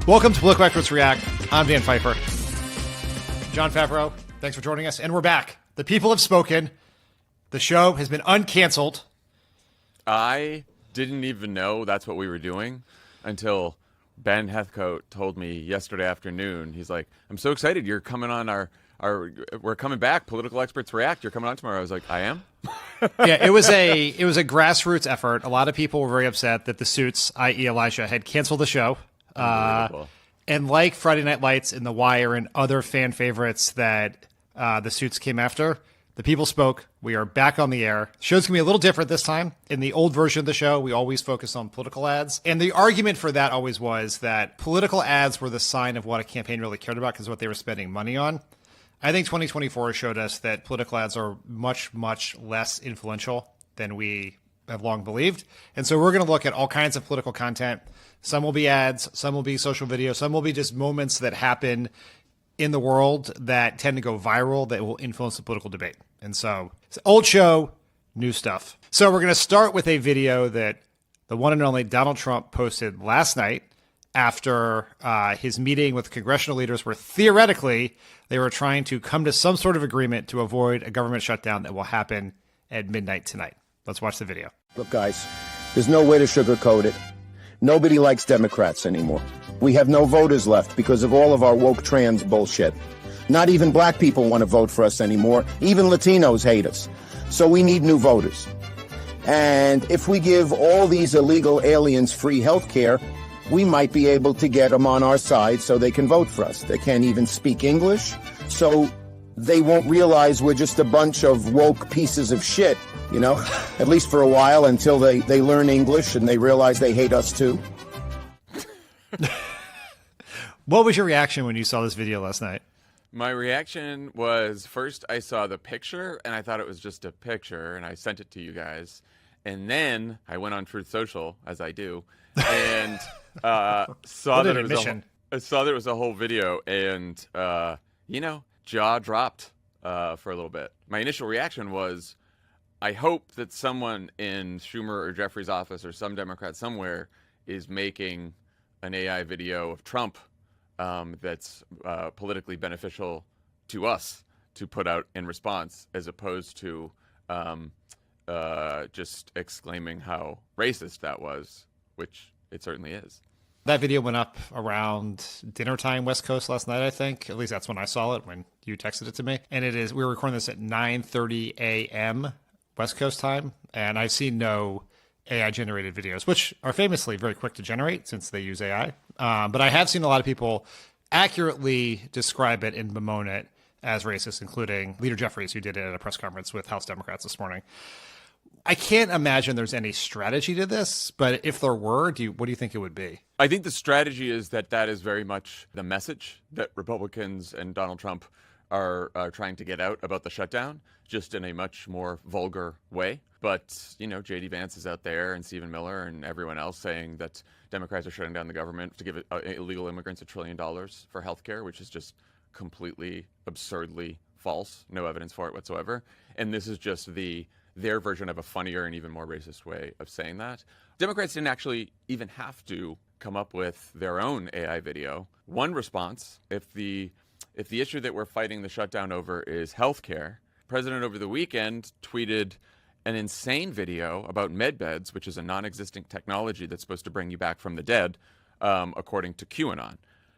Welcome to Political Experts React. I'm Dan Pfeiffer. Jon Favreau, thanks for joining us. And we're back. The people have spoken. The show has been uncanceled. I didn't even know that's what we were doing until Ben Heathcote told me yesterday afternoon. He's like, I'm so excited. You're coming on we're coming back. Political Experts React. You're coming on tomorrow. I was like, I am? Yeah, it was a grassroots effort. A lot of people were very upset that the Suits, i.e. Elijah, had canceled the show. And like Friday Night Lights and The Wire and other fan favorites that the Suits came after, the people spoke. We are back on the air. The show's going to be a little different this time. In the old version of the show, we always focus on political ads. And the argument for that always was that political ads were the sign of what a campaign really cared about because of what they were spending money on. I think 2024 showed us that political ads are much, much less influential than we have long believed. And so we're going to look at all kinds of political content. Some will be ads, some will be social video, some will be just moments that happen in the world that tend to go viral that will influence the political debate. And so it's an old show, new stuff. So we're going to start with a video that the one and only Donald Trump posted last night after his meeting with congressional leaders where theoretically they were trying to come to some sort of agreement to avoid a government shutdown that will happen at midnight tonight. Let's watch the video. Look, guys, there's no way to sugarcoat it. Nobody likes Democrats anymore. We have no voters left because of all of our woke trans bullshit. Not even black people want to vote for us anymore. Even Latinos hate us. So we need new voters. And if we give all these illegal aliens free health care, we might be able to get them on our side so they can vote for us. They can't even speak English, so they won't realize we're just a bunch of woke pieces of shit, you know, at least for a while until they learn English and they realize they hate us too. What was your reaction when you saw this video last night? My reaction was, first I saw the picture and I thought it was just a picture and I sent it to you guys. And then I went on Truth Social, as I do, and saw that it was a whole video and, jaw dropped for a little bit. My initial reaction was, I hope that someone in Schumer or Jeffrey's office or some Democrat somewhere is making an AI video of Trump that's politically beneficial to us to put out in response, as opposed to just exclaiming how racist that was, which it certainly is. That video went up around dinner time West Coast last night, I think. At least that's when I saw it, when you texted it to me. And we were recording this at 9:30 a.m. West Coast time. And I've seen no AI-generated videos, which are famously very quick to generate since they use AI. But I have seen a lot of people accurately describe it and bemoan it as racist, including Leader Jeffries, who did it at a press conference with House Democrats this morning. I can't imagine there's any strategy to this, but if there were, what do you think it would be? I think the strategy is that is very much the message that Republicans and Donald Trump are trying to get out about the shutdown, just in a much more vulgar way. But, J.D. Vance is out there and Stephen Miller and everyone else saying that Democrats are shutting down the government to give illegal immigrants $1 trillion for health care, which is just completely absurdly false. No evidence for it whatsoever. And this is just their version of a funnier and even more racist way of saying that. Democrats didn't actually even have to come up with their own AI video. One response, if the issue that we're fighting the shutdown over is healthcare, the president over the weekend tweeted an insane video about med beds, which is a non-existent technology that's supposed to bring you back from the dead, according to QAnon.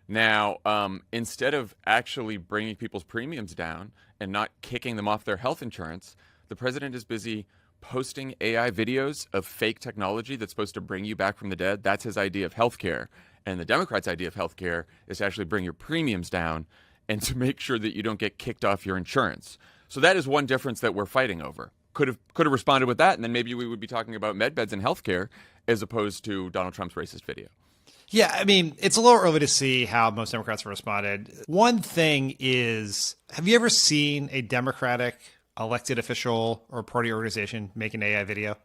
Now, instead of actually bringing people's premiums down and not kicking them off their health insurance, the president is busy posting AI videos of fake technology that's supposed to bring you back from the dead. That's his idea of healthcare. And the Democrats' idea of healthcare is to actually bring your premiums down and to make sure that you don't get kicked off your insurance. So that is one difference that we're fighting over. Could have responded with that, and then maybe we would be talking about med beds and healthcare as opposed to Donald Trump's racist video. Yeah, I mean, it's a little early to see how most Democrats have responded. One thing is, have you ever seen a Democratic elected official or party organization make an AI video?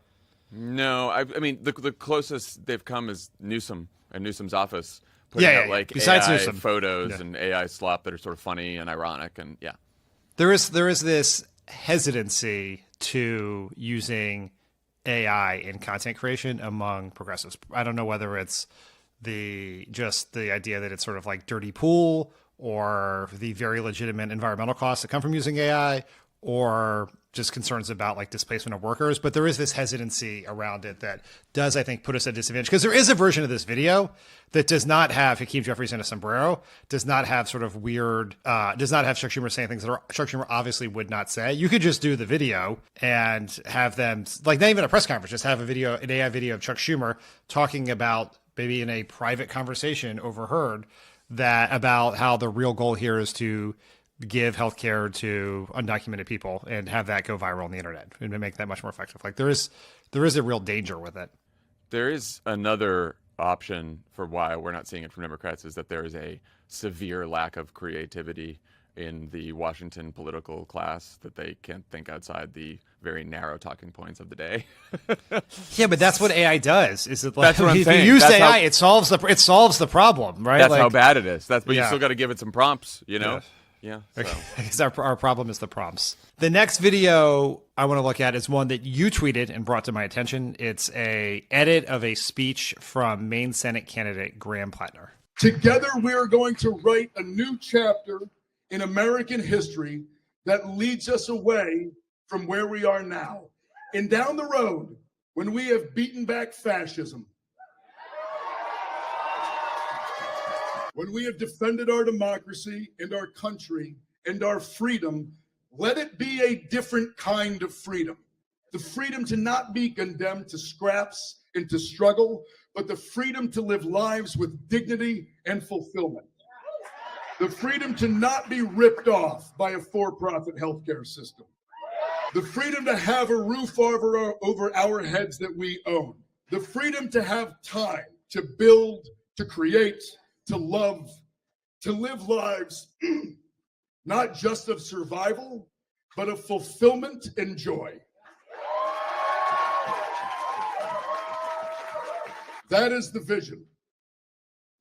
No, I mean, the closest they've come is Newsom and Newsom's office putting out like besides AI Newsom. photos and AI slop that are sort of funny and ironic, and yeah. There is this hesitancy to using AI in content creation among progressives. I don't know whether it's the idea that it's sort of like dirty pool, or the very legitimate environmental costs that come from using AI, or just concerns about like displacement of workers. But there is this hesitancy around it that does, I think, put us at a disadvantage, because there is a version of this video that does not have Hakeem Jeffries in a sombrero, does not have sort of weird, does not have Chuck Schumer saying things that Chuck Schumer obviously would not say. You could just do the video and have them, like, not even a press conference, just have a video, an AI video of Chuck Schumer talking about, maybe in a private conversation overheard, that about how the real goal here is to give healthcare to undocumented people and have that go viral on the internet and make that much more effective. Like, there is a real danger with it. There is another option for why we're not seeing it from Democrats, is that there is a severe lack of creativity in the Washington political class, that they can't think outside the very narrow talking points of the day. Yeah, but that's what AI does. Is it like, that's what I'm if saying. you use That's AI, how, it solves the problem, right? That's like, how bad it is. But yeah. you still got to give it some prompts, you know? Yeah. Yeah. So. Because our problem is the prompts. The next video I want to look at is one that you tweeted and brought to my attention. It's a edit of a speech from Maine Senate candidate Graham Platner. Together, we are going to write a new chapter in American history that leads us away from where we are now and down the road, when we have beaten back fascism, when we have defended our democracy and our country and our freedom. Let it be a different kind of freedom. The freedom to not be condemned to scraps and to struggle, but the freedom to live lives with dignity and fulfillment. The freedom to not be ripped off by a for-profit healthcare system. The freedom to have a roof over our heads that we own. The freedom to have time to build, to create, to love, to live lives not just of survival, but of fulfillment and joy. That is the vision.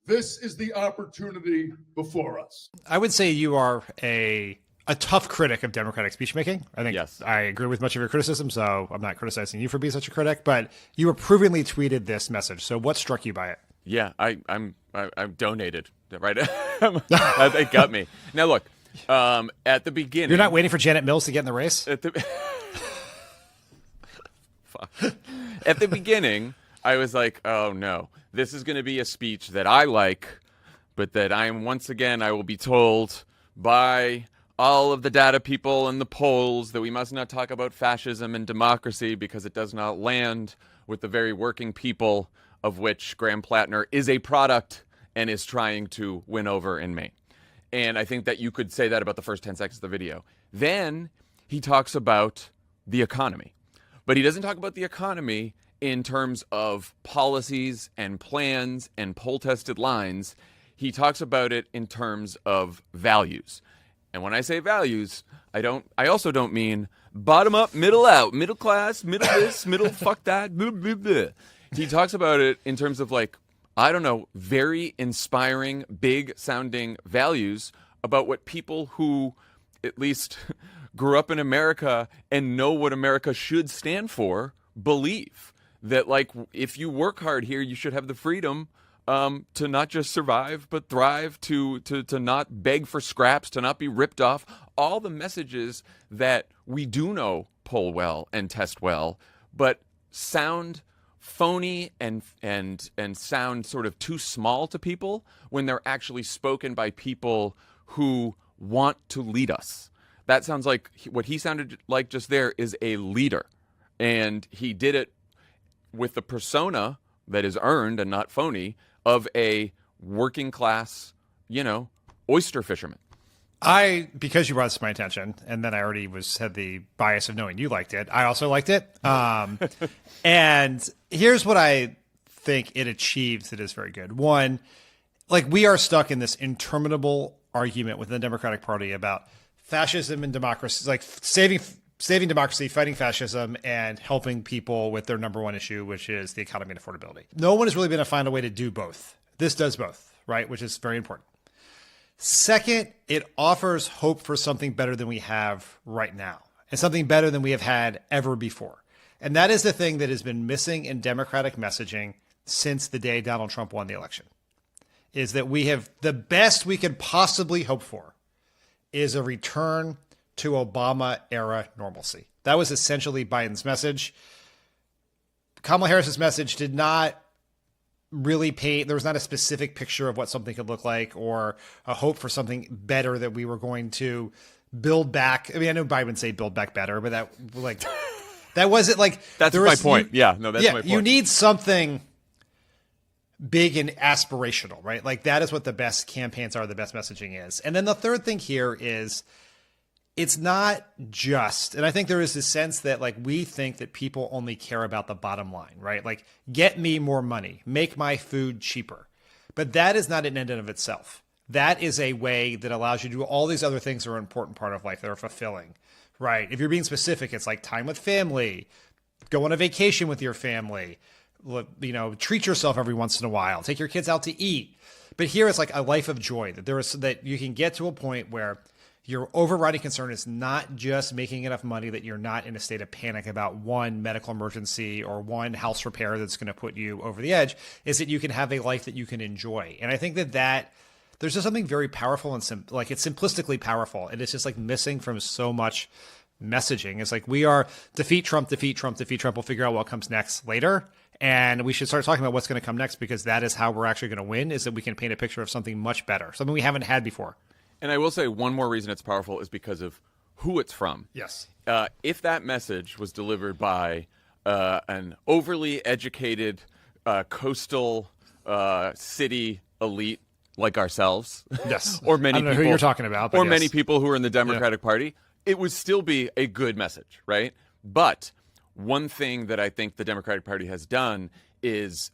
This is the opportunity before us. I would say you are a tough critic of democratic speech making. I think Yes. I agree with much of your criticism, so I'm not criticizing you for being such a critic, but you approvingly tweeted this message. So what struck you by it? Yeah, I'm donated, right? It got me. Now look, at the beginning, You're not waiting for Janet Mills to get in the race? at the Fuck. At the beginning, I was like, oh no, this is going to be a speech that I like, but that I will be told by all of the data people and the polls that we must not talk about fascism and democracy because it does not land with the very working people of which Graham Platner is a product and is trying to win over in Maine. And I think that you could say that about the first 10 seconds of the video. Then he talks about the economy. But he doesn't talk about the economy in terms of policies and plans and poll-tested lines. He talks about it in terms of values. And when I say values, I also don't mean bottom up, middle out, middle class, middle this, middle fuck that, blah, blah, blah. He talks about it in terms of, like, I don't know, very inspiring, big sounding values about what people who at least grew up in America and know what America should stand for believe. That, like, if you work hard here, you should have the freedom to not just survive, but thrive, to not beg for scraps, to not be ripped off. All the messages that we do know poll well and test well, but sound phony and sound sort of too small to people when they're actually spoken by people who want to lead us. That sounds like what he sounded like just there is a leader. And he did it with the persona that is earned and not phony of a working class, oyster fisherman. Because you brought this to my attention, and then I already had the bias of knowing you liked it, I also liked it. And here's what I think it achieves that is very good. One, like, we are stuck in this interminable argument within the Democratic Party about fascism and democracy, like saving democracy, fighting fascism, and helping people with their number one issue, which is the economy and affordability. No one has really been able to find a way to do both. This does both, right? Which is very important. Second, it offers hope for something better than we have right now, and something better than we have had ever before. And that is the thing that has been missing in Democratic messaging since the day Donald Trump won the election, is that we have the best we could possibly hope for is a return to Obama-era normalcy. That was essentially Biden's message. Kamala Harris's message did not really paint, there was not a specific picture of what something could look like or a hope for something better that we were going to build back. I mean, I know Biden would say build back better, but that like that wasn't like that's my point. That's my point. You need something big and aspirational, right? Like that is what the best campaigns are, the best messaging is. And then the third thing here is it's not just, and I think there is this sense that like we think that people only care about the bottom line, right? Like get me more money, make my food cheaper. But that is not an end in of itself. That is a way that allows you to do all these other things that are an important part of life that are fulfilling, right? If you're being specific, it's like time with family, go on a vacation with your family, you know, treat yourself every once in a while, take your kids out to eat. But here it's like a life of joy that there is, that you can get to a point where your overriding concern is not just making enough money that you're not in a state of panic about one medical emergency or one house repair that's going to put you over the edge, is that you can have a life that you can enjoy. And I think that there's just something very powerful and like it's simplistically powerful. And it's just like missing from so much messaging. It's like we are defeat Trump, defeat Trump, defeat Trump. We'll figure out what comes next later. And we should start talking about what's going to come next, because that is how we're actually going to win, is that we can paint a picture of something much better, something we haven't had before. And I will say one more reason it's powerful is because of who it's from. Yes. If that message was delivered by an overly educated coastal city elite like ourselves, yes, or many I don't know people who you're talking about, but or yes. many people who are in the Democratic Party, it would still be a good message, right? But one thing that I think the Democratic Party has done is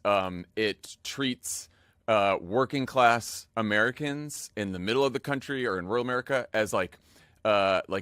it treats working class Americans in the middle of the country or in rural America as like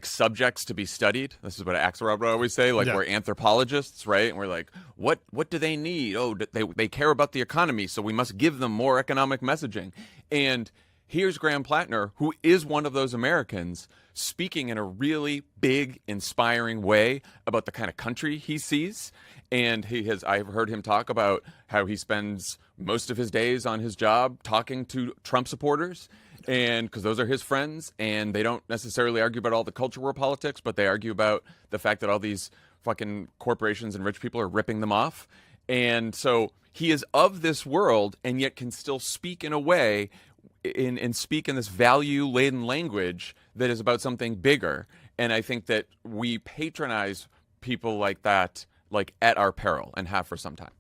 subjects to be studied. This is what Axelrod would always say, like we're anthropologists, right? And we're like, what do they need? Oh, they care about the economy, so we must give them more economic messaging. And here's Graham Platner, who is one of those Americans, speaking in a really big, inspiring way about the kind of country he sees. And I've heard him talk about how he spends most of his days on his job talking to Trump supporters, and because those are his friends, and they don't necessarily argue about all the culture war politics, but they argue about the fact that all these fucking corporations and rich people are ripping them off. And so he is of this world, and yet can still speak in a way and speak in this value-laden language that is about something bigger. And I think that we patronize people like that, like at our peril, and have for some time.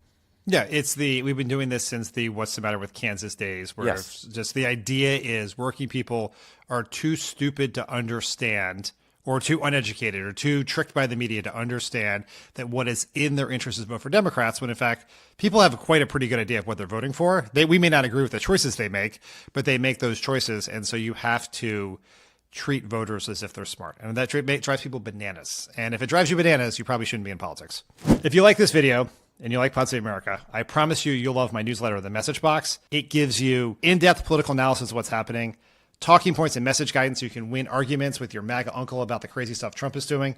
Yeah, we've been doing this since the What's the Matter with Kansas days, where Yes. just the idea is working people are too stupid to understand, or too uneducated, or too tricked by the media to understand that what is in their interest is vote for Democrats, when in fact people have quite a pretty good idea of what they're voting for. We may not agree with the choices they make, but they make those choices, and so you have to treat voters as if they're smart. And that drives people bananas. And if it drives you bananas, you probably shouldn't be in politics. If you like this video and you like Pod Save America, I promise you'll love my newsletter, The Message Box. It gives you in-depth political analysis of what's happening, talking points and message guidance so you can win arguments with your MAGA uncle about the crazy stuff Trump is doing,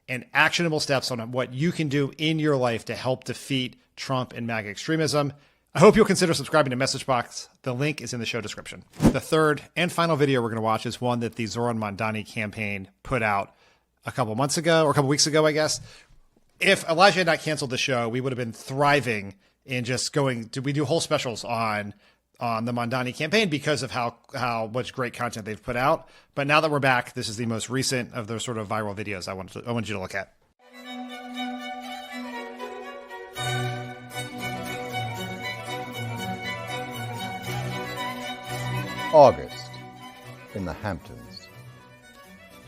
and actionable steps on what you can do in your life to help defeat Trump and MAGA extremism. I hope you'll consider subscribing to Message Box. The link is in the show description. The third and final video we're going to watch is one that the Zohran Mamdani campaign put out a couple months ago, or a couple weeks ago, I guess. If Elijah had not canceled the show, we would have been thriving in just we do whole specials on the Mamdani campaign because of how much great content they've put out. But now that we're back, this is the most recent of those sort of viral videos I wanted you to look at. August in the Hamptons.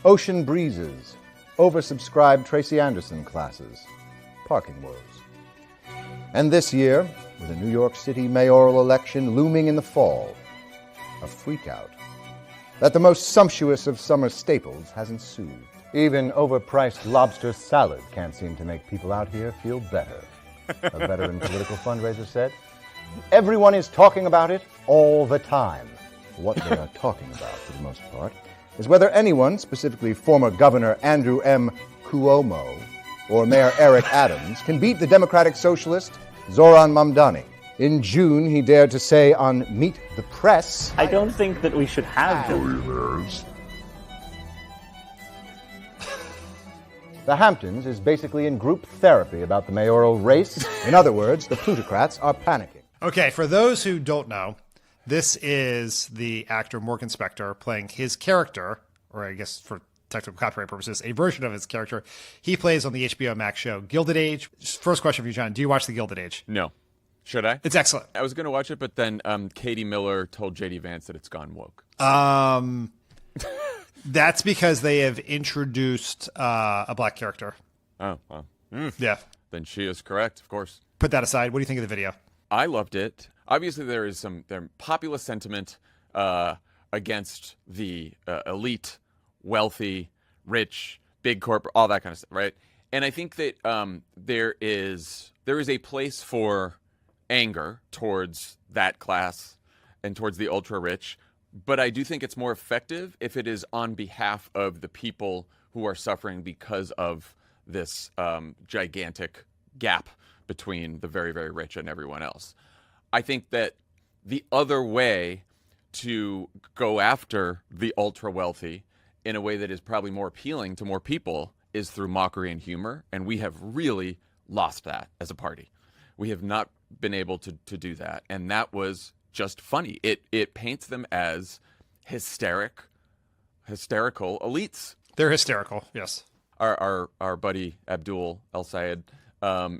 Ocean breezes, oversubscribed Tracy Anderson classes, parking woes. And this year, with a New York City mayoral election looming in the fall, a freakout that the most sumptuous of summer staples has ensued. Even overpriced lobster salad can't seem to make people out here feel better, a veteran political fundraiser said. Everyone is talking about it all the time. What they are talking about, for the most part, is whether anyone, specifically former Governor Andrew M. Cuomo or Mayor Eric Adams, can beat the Democratic Socialist Zohran Mamdani. In June, he dared to say on Meet the Press, I don't think that we should have billionaires. the Hamptons is basically in group therapy about the mayoral race. In other words, the plutocrats are panicking. Okay, for those who don't know, this is the actor Morgan Spector playing his character, or I guess for technical copyright purposes, a version of his character he plays on the HBO Max show Gilded Age. First question for you, John. Do you watch The Gilded Age? No. Should I? It's excellent. I was going to watch it, but then Katie Miller told J.D. Vance that it's gone woke. That's because they have introduced a black character. Oh, well. Yeah. Then she is correct, of course. Put that aside. What do you think of the video? I loved it. Obviously, there is some populist sentiment against the elite, wealthy, rich, big corporate, all that kind of stuff, right? And I think that there is a place for anger towards that class and towards the ultra rich, but I do think it's more effective if it is on behalf of the people who are suffering because of this gigantic gap between the very, very rich and everyone else. I think that the other way to go after the ultra wealthy in a way that is probably more appealing to more people is through mockery and humor, and we have really lost that as a party. We have not been able to do that, and that was just funny. It paints them as hysterical elites. They're hysterical, yes. Our buddy Abdul El Sayed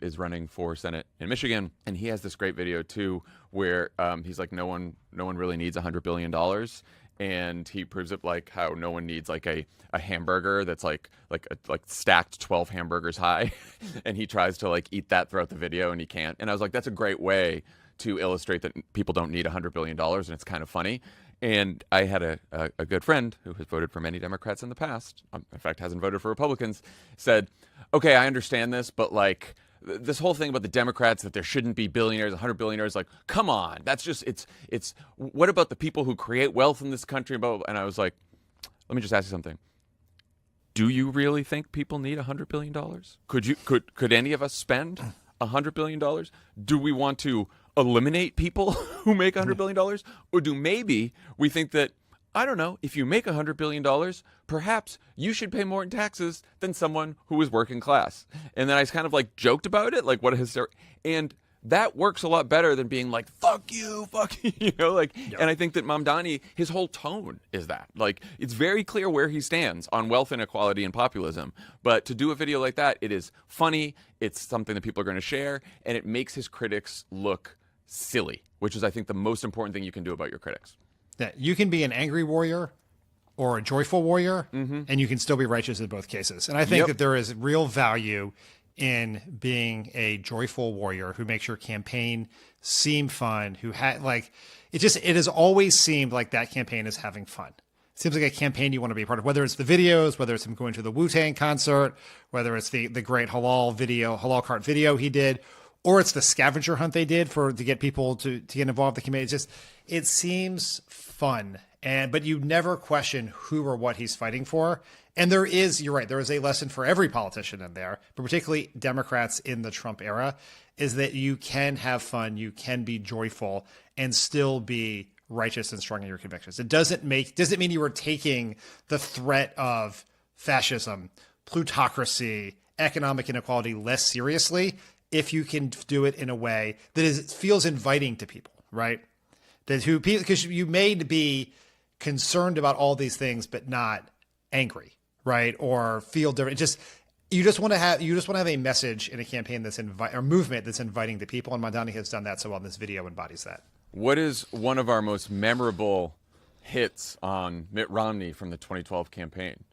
is running for Senate in Michigan, and he has this great video too, where he's like, no one really needs $100 billion, and he proves it, like how no one needs like a hamburger that's like stacked 12 hamburgers high, and he tries to like eat that throughout the video, and he can't. And I was like, that's a great way to illustrate that people don't need $100 billion, and it's kind of funny. And I had a good friend who has voted for many Democrats in the past, in fact hasn't voted for Republicans, said, okay, I understand this, but like this whole thing about the Democrats, that there shouldn't be billionaires, 100 billionaires, like, come on, that's just, it's what about the people who create wealth in this country? And I was like, let me just ask you something. Do you really think people need $100 billion? Could any of us spend $100 billion? Do we want to eliminate people who make $100 billion? Or do maybe we think that, I don't know, if you make $100 billion, perhaps you should pay more in taxes than someone who is working class? And then I kind of like joked about it, like what a hysterical, and that works a lot better than being like, fuck you, you know, like, yep. And I think that Mamdani, his whole tone is that, like, it's very clear where he stands on wealth inequality and populism. But to do a video like that, it is funny, it's something that people are going to share, and it makes his critics look silly, which is, I think, the most important thing you can do about your critics. Yeah, you can be an angry warrior or a joyful warrior, and you can still be righteous in both cases. And I think that there is real value in being a joyful warrior who makes your campaign seem fun, who it has always seemed like that campaign is having fun. It seems like a campaign you want to be a part of, whether it's the videos, whether it's him going to the Wu-Tang concert, whether it's the great halal cart video he did, or it's the scavenger hunt they did to get people to get involved in the community. It seems fun, but you never question who or what he's fighting for. And you're right, there is a lesson for every politician in there, but particularly Democrats in the Trump era, is that you can have fun, you can be joyful, and still be righteous and strong in your convictions. It doesn't mean you are taking the threat of fascism, plutocracy, economic inequality less seriously if you can do it in a way that feels inviting to people, right? Because you may be concerned about all these things, but not angry, right? Or feel different. You just want to have a message in a campaign or movement that's inviting to people, and Mamdani has done that so well. And this video embodies that. What is one of our most memorable hits on Mitt Romney from the 2012 campaign?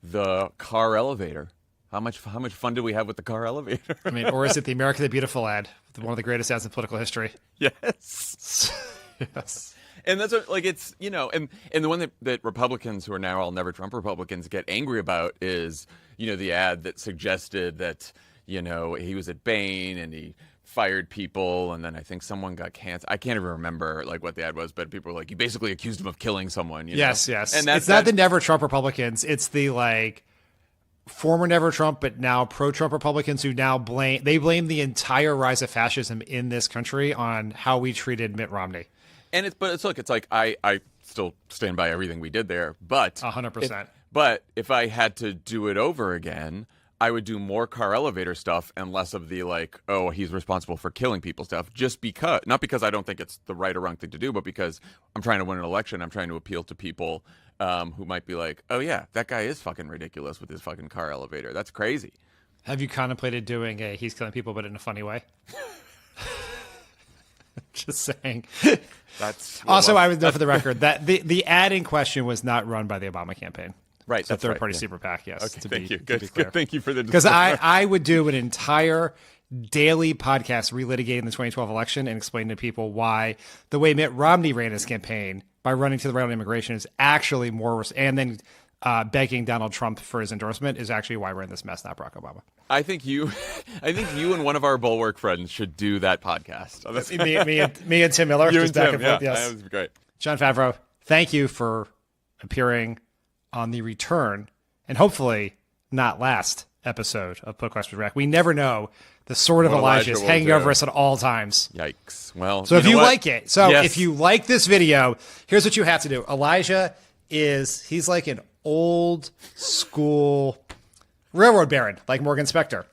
The car elevator. How much fun did we have with the car elevator? I mean, or is it the America the Beautiful ad? One of the greatest ads in political history. Yes. Yes. And that's it's, you know, and the one that Republicans who are now all never Trump Republicans get angry about is, you know, the ad that suggested that, you know, he was at Bain and he fired people, and then I think someone got canceled. I can't even remember like what the ad was, but people were like, you basically accused him of killing someone. You know? Yes. And it's not the never Trump Republicans. It's the like, former never Trump, but now pro-Trump Republicans who now blame the entire rise of fascism in this country on how we treated Mitt Romney. And it's like I still stand by everything we did there, but 100%. But if I had to do it over again, I would do more car elevator stuff and less of the like, oh, he's responsible for killing people stuff. Just because, not because I don't think it's the right or wrong thing to do, but because I'm trying to win an election. I'm trying to appeal to people who might be like, oh yeah, that guy is fucking ridiculous with his fucking car elevator. That's crazy. Have you contemplated doing a he's killing people but in a funny way? Just saying. That's also, I would know for the record that the ad in question was not run by the Obama campaign. Right, it's a third-party right, super PAC, yes. Okay, to thank be, you. Good, to be clear. good. Thank you for the because I would do an entire daily podcast relitigating the 2012 election and explaining to people why the way Mitt Romney ran his campaign by running to the right on immigration is actually more, and then begging Donald Trump for his endorsement is actually why we're in this mess, not Barack Obama. I think you and one of our Bulwark friends should do that podcast. me and Tim Miller. You just and back Tim, and forth, yeah, yes. that was great. Jon Favreau, thank you for appearing on the return and hopefully not last episode of Put Questions Rack. We never know the sword of Elijah is hanging over us at all times. Yikes. Well, so if you like it, yes. If you like this video, here's what you have to do. Elijah he's like an old school railroad baron, like Morgan Spector.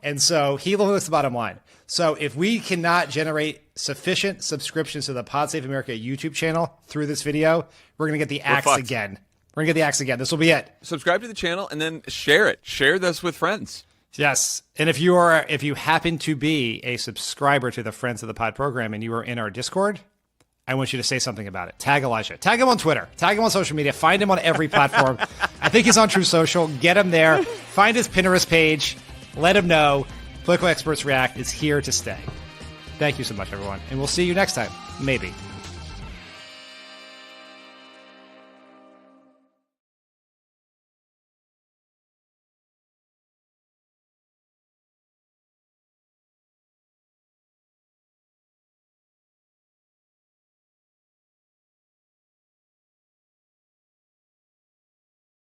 And so he looks at the bottom line. So if we cannot generate sufficient subscriptions to the Pod Save America YouTube channel through this video, we're going to get the axe again. We're going to get the axe again. This will be it. Subscribe to the channel and then share it. Share this with friends. Yes. And if you happen to be a subscriber to the Friends of the Pod program and you are in our Discord, I want you to say something about it. Tag Elijah. Tag him on Twitter. Tag him on social media. Find him on every platform. I think he's on True Social. Get him there. Find his Pinterest page. Let him know. Political Experts React is here to stay. Thank you so much, everyone. And we'll see you next time. Maybe.